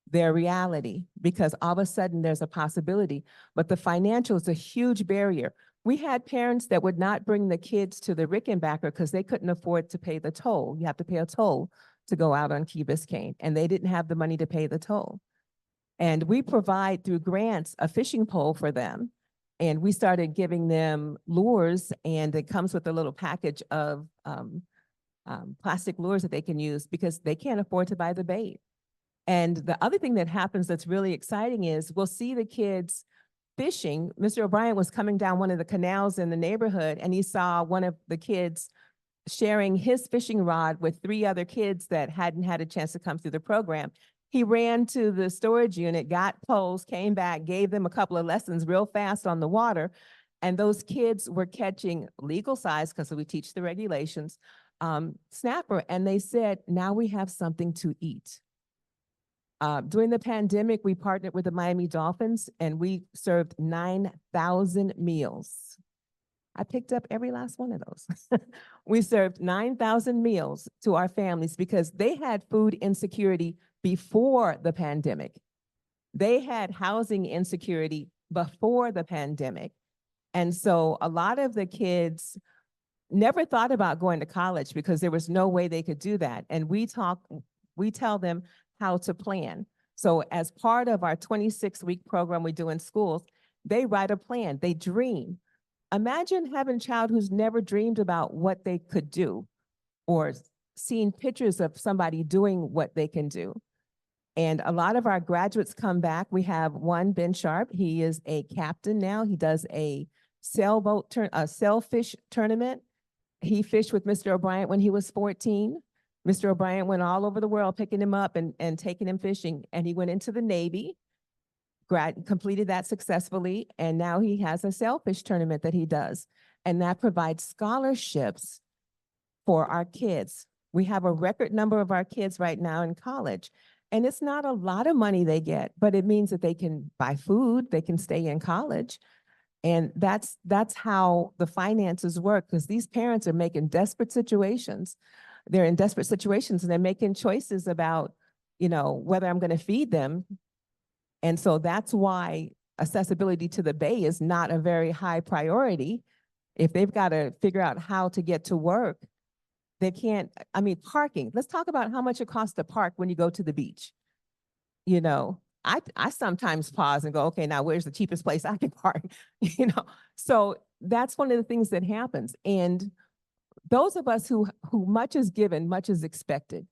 their reality because all of a sudden there's a possibility. But the financial is a huge barrier. We had parents that would not bring the kids to the Rickenbacker because they couldn't afford to pay the toll. You have to pay a toll to go out on Key Biscayne, and they didn't have the money to pay the toll. And we provide through grants a fishing pole for them. And we started giving them lures, and it comes with a little package of plastic lures that they can use because they can't afford to buy the bait. And the other thing that happens that's really exciting is we'll see the kids fishing. Mr. O'Brien was coming down one of the canals in the neighborhood, and he saw one of the kids sharing his fishing rod with 3 other kids that hadn't had a chance to come through the program. He ran to the storage unit, got poles, came back, gave them a couple of lessons real fast on the water. And those kids were catching legal size, because we teach the regulations, snapper. And they said, now we have something to eat. During the pandemic, we partnered with the Miami Dolphins, and we served 9,000 meals. I picked up every last one of those. We served 9,000 meals to our families because they had food insecurity before the pandemic. They had housing insecurity before the pandemic. And so a lot of the kids never thought about going to college because there was no way they could do that. And we tell them how to plan. So as part of our 26-week program we do in schools, they write a plan, they dream. Imagine having a child who's never dreamed about what they could do or seen pictures of somebody doing what they can do. And a lot of our graduates come back. We have one, Ben Sharp. He is a captain now. He does a sailfish tournament. He fished with Mr. O'Brien when he was 14. Mr. O'Brien went all over the world picking him up and taking him fishing. And he went into the Navy, completed that successfully. And now he has a sailfish tournament that he does. And that provides scholarships for our kids. We have a record number of our kids right now in college. And it's not a lot of money they get, but it means that they can buy food, they can stay in college. And that's how the finances work, because these parents are making desperate situations. They're in desperate situations and they're making choices about, whether I'm going to feed them. And so that's why accessibility to the Bay is not a very high priority. If they've got to figure out how to get to work, they can't, parking. Let's talk about how much it costs to park when you go to the beach. I sometimes pause and go, okay, now where's the cheapest place I can park? So that's one of the things that happens. And those of us who much is given, much is expected.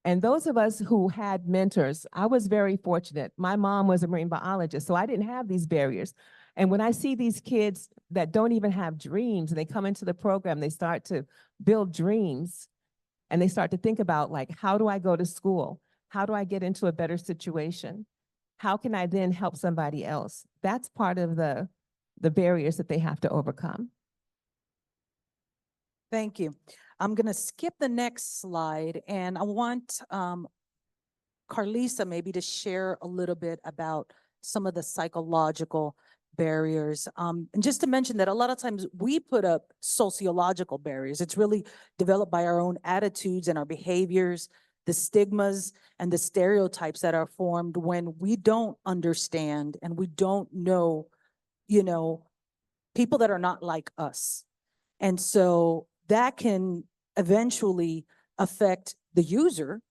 And those of us who had mentors, I was very fortunate. My mom was a marine biologist, so I didn't have these barriers. And when I see these kids that don't even have dreams, and they come into the program, they start to build dreams, and they start to think about, like, how do I go to school? How do I get into a better situation? How can I then help somebody else? That's part of the barriers that they have to overcome. Thank you. I'm going to skip the next slide, and I want Carlisa maybe to share a little bit about some of the psychological barriers. And just to mention that a lot of times we put up sociological barriers. It's really developed by our own attitudes and our behaviors, the stigmas and the stereotypes that are formed when we don't understand and we don't know, people that are not like us. And so that can eventually affect the user,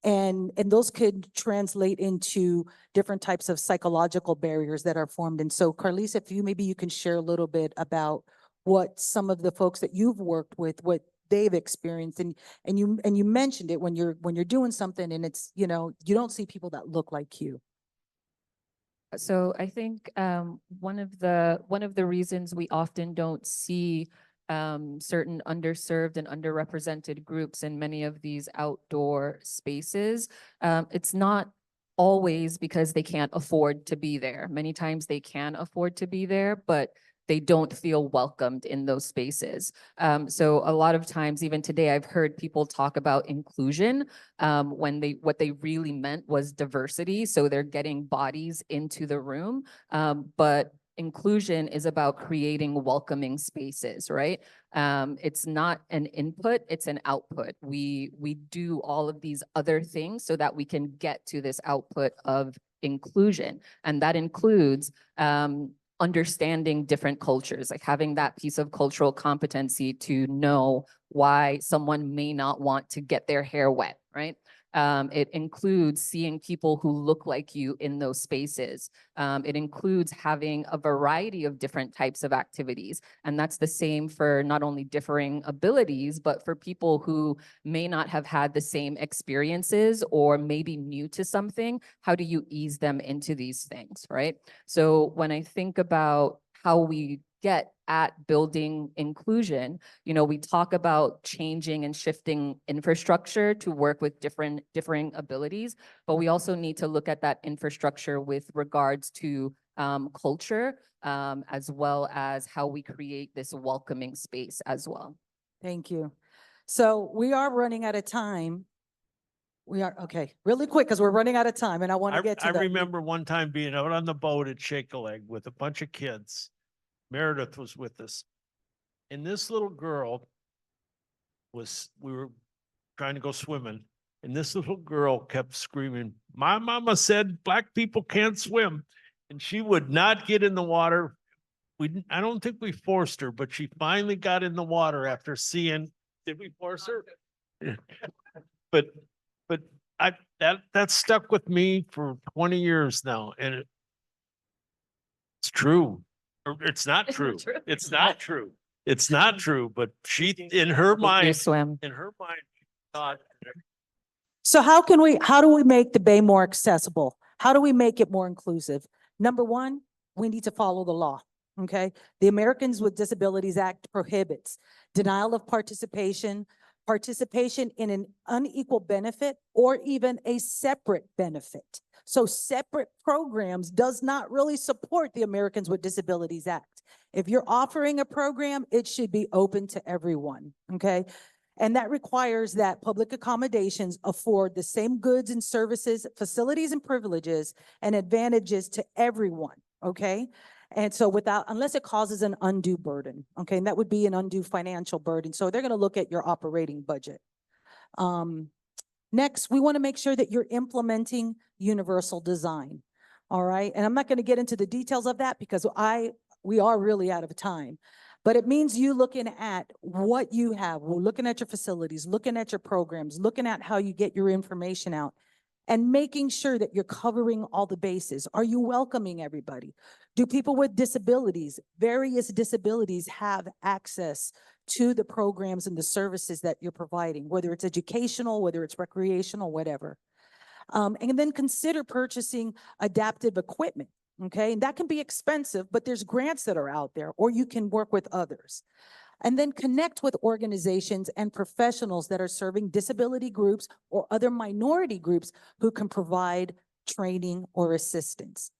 and those could translate into different types of psychological barriers that are formed. And so Carlisa, if you can share a little bit about what some of the folks that you've worked with, what they've experienced, and you mentioned it when you're doing something and it's, you don't see people that look like you. So I think one of the reasons we often don't see certain underserved and underrepresented groups in many of these outdoor spaces, it's not always because they can't afford to be there. Many times they can afford to be there, but they don't feel welcomed in those spaces. So a lot of times, even today, I've heard people talk about inclusion when what they really meant was diversity. So they're getting bodies into the room, but inclusion is about creating welcoming spaces, right? It's not an input, it's an output. We do all of these other things so that we can get to this output of inclusion. And that includes understanding different cultures, like having that piece of cultural competency to know why someone may not want to get their hair wet, right? It includes seeing people who look like you in those spaces. It includes having a variety of different types of activities. And that's the same for not only differing abilities, but for people who may not have had the same experiences or maybe new to something. How do you ease them into these things, right? So when I think about how we get at building inclusion, we talk about changing and shifting infrastructure to work with differing abilities, but we also need to look at that infrastructure with regards to culture, as well as how we create this welcoming space as well. Thank you. So we are running out of time. We are, okay, really quick, because we're running out of time, and I want to get to I remember one time being out on the boat at Shake a Leg with a bunch of kids. Meredith was with us. And this little girl we were trying to go swimming, and this little girl kept screaming, "My mama said black people can't swim." And she would not get in the water. I don't think we forced her, but she finally got in the water after seeing, did we force her? But that stuck with me for 20 years now. And it's true. Or it's not true. It's not true. It's not true. But she, in her mind, Swim. she thought. So how do we make the Bay more accessible? How do we make it more inclusive? Number one, we need to follow the law, okay? The Americans with Disabilities Act prohibits denial of participation in an unequal benefit, or even a separate benefit. So separate programs does not really support the Americans with Disabilities Act. If you're offering a program, it should be open to everyone, okay? And that requires that public accommodations afford the same goods and services, facilities and privileges and advantages to everyone, okay? And so unless it causes an undue burden, okay? And that would be an undue financial burden. So they're gonna look at your operating budget. Next, we wanna make sure that you're implementing universal design, all right? And I'm not gonna get into the details of that because we are really out of time. But it means you looking at what you have. We're looking at your facilities, looking at your programs, looking at how you get your information out, and making sure that you're covering all the bases. Are you welcoming everybody? Do people with disabilities, various disabilities, have access to the programs and the services that you're providing, whether it's educational, whether it's recreational, whatever? And then consider purchasing adaptive equipment. Okay, and that can be expensive, but there's grants that are out there, or you can work with others. And then connect with organizations and professionals that are serving disability groups or other minority groups who can provide training or assistance.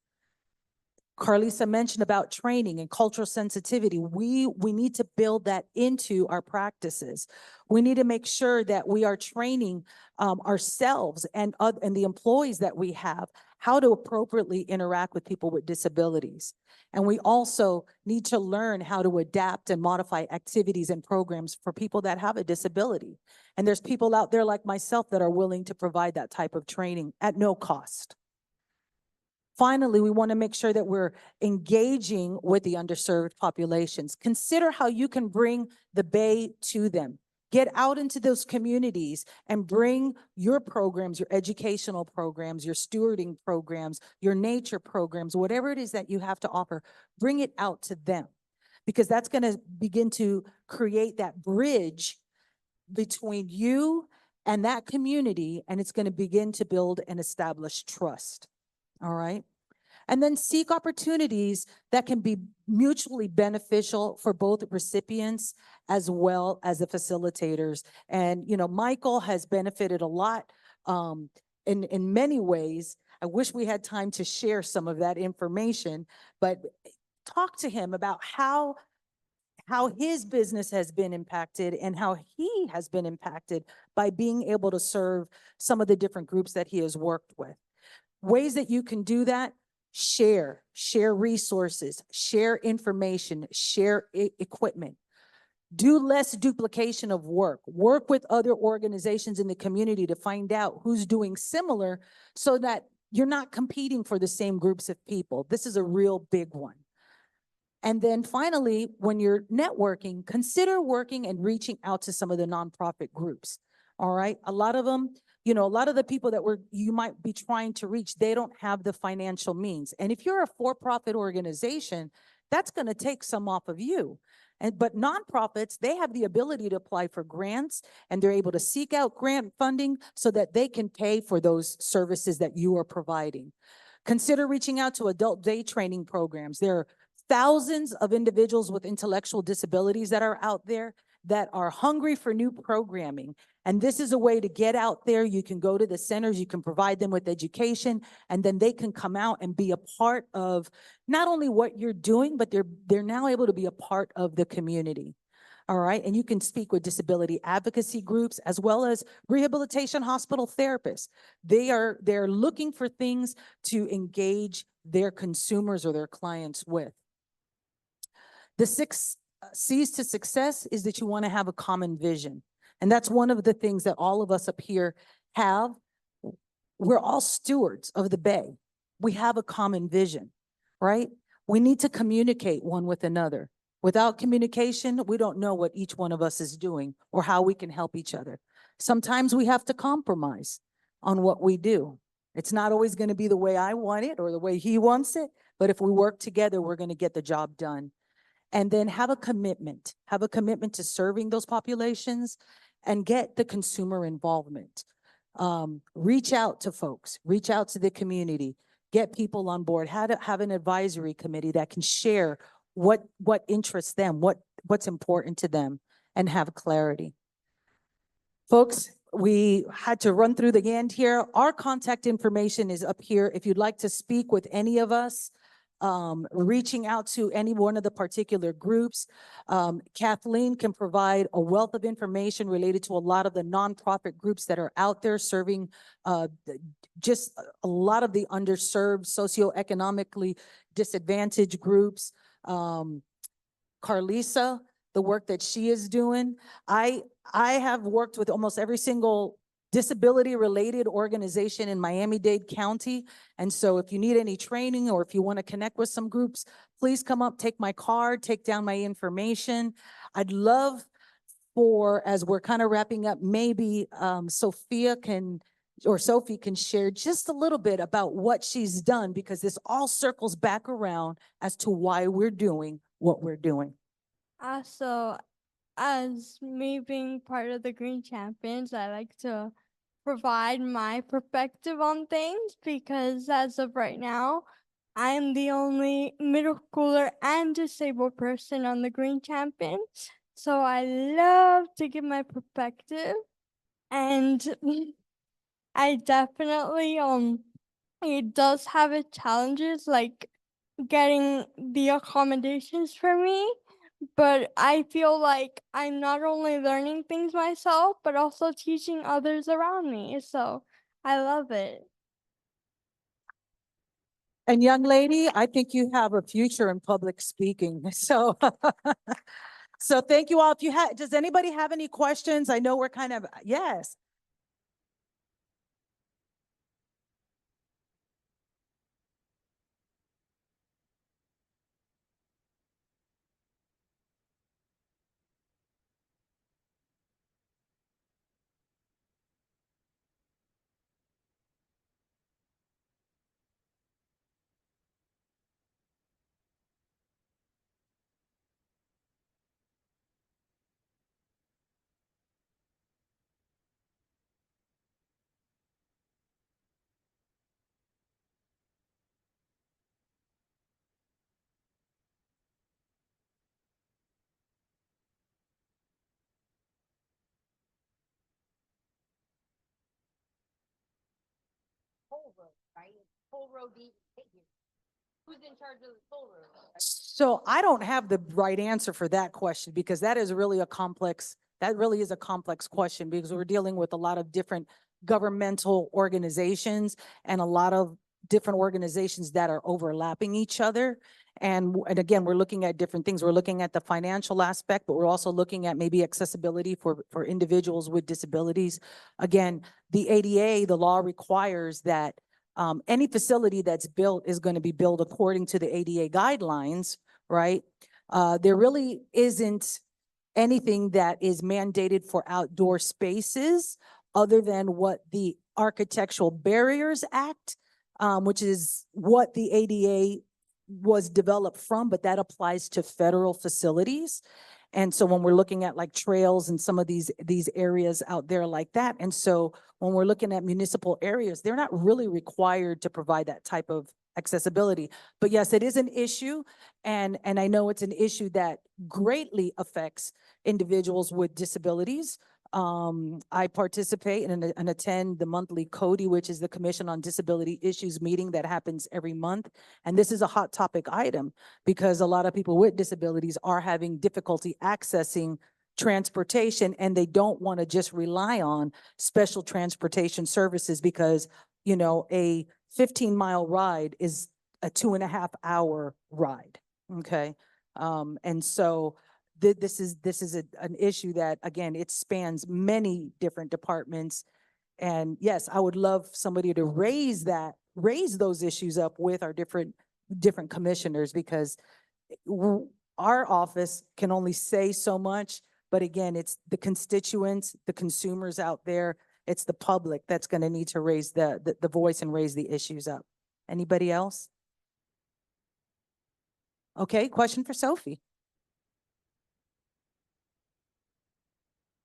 Carlisa mentioned about training and cultural sensitivity. We need to build that into our practices. We need to make sure that we are training ourselves and the employees that we have how to appropriately interact with people with disabilities. And we also need to learn how to adapt and modify activities and programs for people that have a disability. And there's people out there like myself that are willing to provide that type of training at no cost. Finally, we want to make sure that we're engaging with the underserved populations. Consider how you can bring the Bay to them. Get out into those communities and bring your programs, your educational programs, your stewarding programs, your nature programs, whatever it is that you have to offer, bring it out to them. Because that's going to begin to create that bridge between you and that community, and it's going to begin to build and establish trust. All right. And then seek opportunities that can be mutually beneficial for both recipients as well as the facilitators. And, you know, Michael has benefited a lot in many ways. I wish we had time to share some of that information, but talk to him about how his business has been impacted and how he has been impacted by being able to serve some of the different groups that he has worked with. Ways that you can do that: share resources, share information, share equipment. Do less duplication of work. Work with other organizations in the community to find out who's doing similar so that you're not competing for the same groups of people. This is a real big one. And then finally, when you're networking, consider working and reaching out to some of the nonprofit groups. All right. A lot of them, you know, a lot of the people that you might be trying to reach, they don't have the financial means. And if you're a for-profit organization, that's going to take some off of you. But nonprofits, they have the ability to apply for grants, and they're able to seek out grant funding so that they can pay for those services that you are providing. Consider reaching out to adult day training programs. There are thousands of individuals with intellectual disabilities that are out there that are hungry for new programming. And this is a way to get out there. You can go to the centers, you can provide them with education, and then they can come out and be a part of not only what you're doing, but they're now able to be a part of the community. All right. And you can speak with disability advocacy groups as well as rehabilitation hospital therapists. They're looking for things to engage their consumers or their clients with. The 6 C's to success is that you want to have a common vision. And that's one of the things that all of us up here have. We're all stewards of the Bay. We have a common vision, right? We need to communicate one with another. Without communication, we don't know what each one of us is doing or how we can help each other. Sometimes we have to compromise on what we do. It's not always going to be the way I want it or the way he wants it, but if we work together, we're going to get the job done. And then have a commitment to serving those populations and get the consumer involvement. Reach out to folks, reach out to the community, get people on board, have an advisory committee that can share what interests them, what's important to them, and have clarity. Folks, we had to run through the end here. Our contact information is up here. If you'd like to speak with any of us, reaching out to any one of the particular groups. Kathleen can provide a wealth of information related to a lot of the nonprofit groups that are out there serving just a lot of the underserved, socioeconomically disadvantaged groups. Carlisa, the work that she is doing. I have worked with almost every single disability-related organization in Miami-Dade County. And so if you need any training or if you want to connect with some groups, please come up, take my card, take down my information. I'd love for, as we're kind of wrapping up, maybe Sophie can share just a little bit about what she's done, because this all circles back around as to why we're doing what we're doing. So as me being part of the Green Champions, I like to provide my perspective on things because as of right now, I am the only middle schooler and disabled person on the Green Champions. So I love to give my perspective, and I definitely it does have its challenges like getting the accommodations for me, but I feel like I'm not only learning things myself, but also teaching others around me. So I love it. And young lady, I think you have a future in public speaking. So, so thank you all. If you have, does anybody have any questions? I know we're kind of, yes. Toll road, right? Toll road needs to take you. Who's in charge of the toll road? So I don't have the right answer for that question, because that is really a complex, that really is a complex question, because we're dealing with a lot of different governmental organizations and a lot of different organizations that are overlapping each other. And again, we're looking at different things. We're looking at the financial aspect, but we're also looking at maybe accessibility for individuals with disabilities. Again, the ADA, the law requires that any facility that's built is going to be built according to the ADA guidelines, right? There really isn't anything that is mandated for outdoor spaces other than what the Architectural Barriers Act, which is what the ADA was developed from, but that applies to federal facilities. And so when we're looking at like trails and some of these areas out there like that, and so when we're looking at municipal areas, they're not really required to provide that type of accessibility. But yes, it is an issue, and I know it's an issue that greatly affects individuals with disabilities. I participate and attend the monthly CODI, which is the Commission on Disability Issues meeting that happens every month. And this is a hot topic item because a lot of people with disabilities are having difficulty accessing transportation, and they don't want to just rely on special transportation services because, you know, a 15-mile ride is a 2.5-hour ride. Okay. And so this is an issue that, again, it spans many different departments. And yes, I would love somebody to raise those issues up with our different commissioners, because our office can only say so much, but again, it's the constituents, the consumers out there, it's the public that's going to need to raise the voice and raise the issues up. Anybody else? Okay, question for Sophie.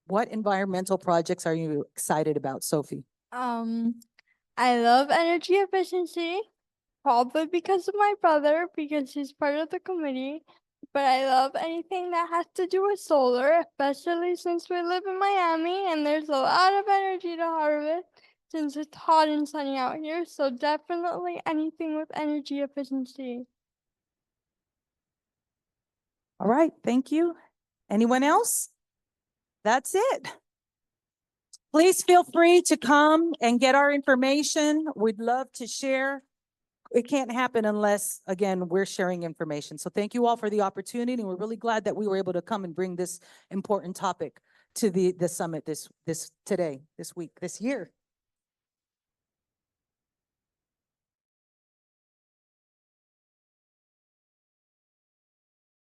What environmental projects are you excited about, Sophie? I love energy efficiency, probably because of my brother, because he's part of the committee. But I love anything that has to do with solar, especially since we live in Miami and there's a lot of energy to harvest since it's hot and sunny out here. So definitely anything with energy efficiency. All right, thank you. Anyone else? That's it. Please feel free to come and get our information. We'd love to share. It can't happen unless, again, we're sharing information. So thank you all for the opportunity. And we're really glad that we were able to come and bring this important topic to the summit this week, this year.